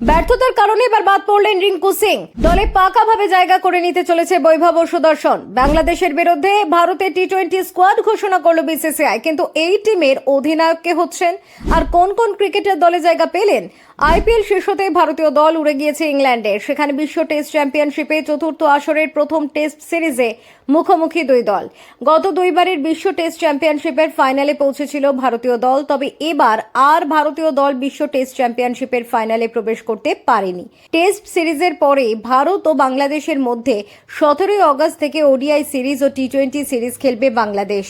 ব্যর্থতার কারণে এবার বাদ পড়লেন রিঙ্কু সিং। দলে পাকাভাবে জায়গা করে নিতে চলেছে বৈভব ও সুদর্শন। বাংলাদেশের বিরুদ্ধে ভারতের টি-20 স্কোয়াড ঘোষণা করলো বিসিসিআই, কিন্তু এই টিমের অধিনায়ক কে হচ্ছেন আর কোন কোন ক্রিকেটার দলে জায়গা পেলেন? আইপিএল শেষ হতে ভারতীয় দল উড়ে গিয়েছে ইংল্যান্ডে। সেখানে বিশ্ব টেস্ট চ্যাম্পিয়নশিপে চতুর্থ আসরের প্রথম টেস্ট সিরিজে মুখোমুখি দুই দল। গত দুইবারের বিশ্ব টেস্ট চ্যাম্পিয়নশিপের ফাইনালে পৌঁছেছিল ভারতীয় দল, তবে এবার আর ভারতীয় দল বিশ্ব টেস্ট চ্যাম্পিয়নশিপের ফাইনালে প্রবেশ করতে পারেনি। টেস্ট সিরিজের পরে ভারত ও বাংলাদেশের মধ্যে 17 আগস্ট থেকে ওডিআই সিরিজ ও টি-20 সিরিজ খেলবে বাংলাদেশ।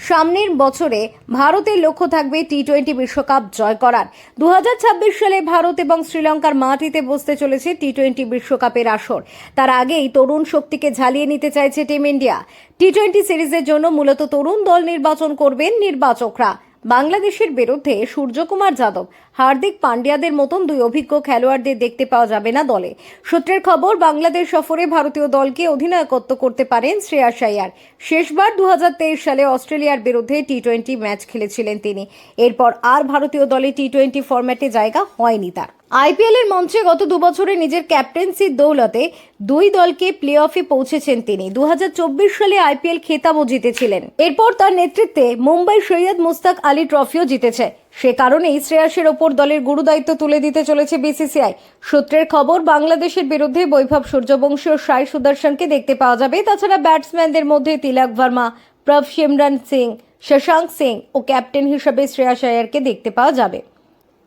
সামনের বছরে ভারতের লক্ষ্য থাকবে টি-20 বিশ্বকাপ জয় করার। 2026 সালে ভারত এবং শ্রীলঙ্কার মাটিতে বসতে চলেছে টি-20 বিশ্বকাপের আসর। তার আগেই তরুণ শক্তিকে ঝালিয়ে নিতে চাইছে টিম ইন্ডিয়া। টি-20 সিরিজের জন্য মূলত তরুণ দল নির্বাচন করবেন নির্বাচকরা। বাংলাদেশের বিরুদ্ধে সূর্যকুমার যাদব, হার্দিক পান্ডিয়াদের মতন দুই অভিজ্ঞ খেলোয়াড়দের দেখতে পাওয়া যাবে না দলে। সূত্রের খবর, বাংলাদেশ সফরে ভারতীয় দলকে অধিনায়কত্ব করতে পারেন শ্রেয়াস আইয়ার। শেষবার 2023 সালে অস্ট্রেলিয়ার বিরুদ্ধে টি-20 ম্যাচ খেলেছিলেন তিনি। এরপর আর ভারতীয় দলে টি-20 ফরম্যাটে জায়গা হয়নি তার। আইপিএল এর মঞ্চে গত 2 বছরে নিজের ক্যাপ্টেন্সির দৌলতে দুই দলকে প্লে অফে পৌঁছেছেন তিনি। 2024 সালে আইপিএল খেতাবও জিতেছিলেন। এরপর তার নেতৃত্বে মুম্বাই সৈয়দ মুস্তাক আলী ট্রফিও জিতেছে। সে কারণেই শ্রেয়াসের ওপর দলের গুরুদায়িত্ব তুলে দিতে চলেছে বিসিসিআই। সূত্রের খবর, বাংলাদেশের বিরুদ্ধে বৈভব সূর্যবংশী ও সাই সুদর্শনকে দেখতে পাওয়া যাবে। তাছাড়া ব্যাটসম্যানদের মধ্যে তিলক ভার্মা, প্রভ সিমরন সিং, শশাঙ্ক সিং ও ক্যাপ্টেন হিসেবে শ্রেয়াস আইয়ারকে দেখতে পাওয়া যাবে।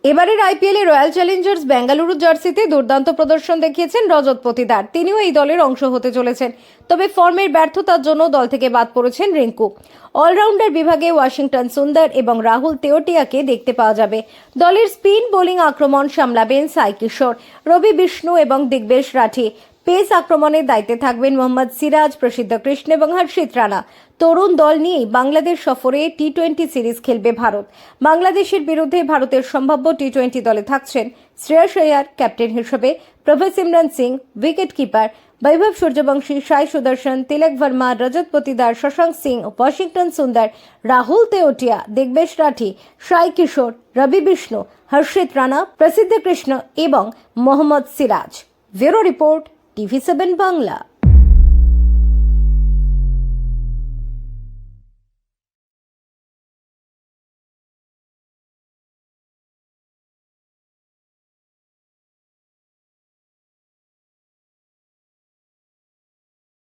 এবারের আইপিএলে রয়্যাল চ্যালেঞ্জার্স বেঙ্গালুরু জার্সিতে দুর্দান্ত প্রদর্শন দেখিয়েছেন রজত পতিদার। তিনিও এই দলের অংশ হতে চলেছেন। তবে ফর্মের ব্যর্থতার জন্য দল থেকে বাদ পড়েছেন রিঙ্কু। অলরাউন্ডার বিভাগে ওয়াশিংটন সুন্দর এবং রাহুল তেওয়াটিয়াকে দেখতে পাওয়া যাবে। দলের স্পিন বোলিং আক্রমণ সামলাবেন সাই কিশোর, রবি বিষ্ণু এবং দিগ্বেশ রাঠি। পেস আক্রমণের দায়িত্বে থাকবেন মোহাম্মদ সিরাজ, প্রসিদ্ধ কৃষ্ণ এবং হর্ষিত রানা। তরুণ দল নিয়েই বাংলাদেশ সফরে টি-20 সিরিজ খেলবে ভারত। বাংলাদেশের বিরুদ্ধে ভারতের সম্ভাব্য টি-20 দলে থাকছেন শ্রেয়াস আইয়ার ক্যাপ্টেন হিসেবে, প্রভ সিমরন সিং উইকেট কিপার, বৈভব সূর্যবংশী, সাই সুদর্শন, তিলক ভার্মা, রজত পতিদার, শশাঙ্ক সিং, ওয়াশিংটন সুন্দর, রাহুল তেওয়াটিয়া, দিগ্বেশ রাঠি, সাই কিশোর, রবি বিষ্ণু, হর্ষিত রানা, প্রসিদ্ধ কৃষ্ণ এবং Mohammad Siraj. Bureau report, TV7 Bangla.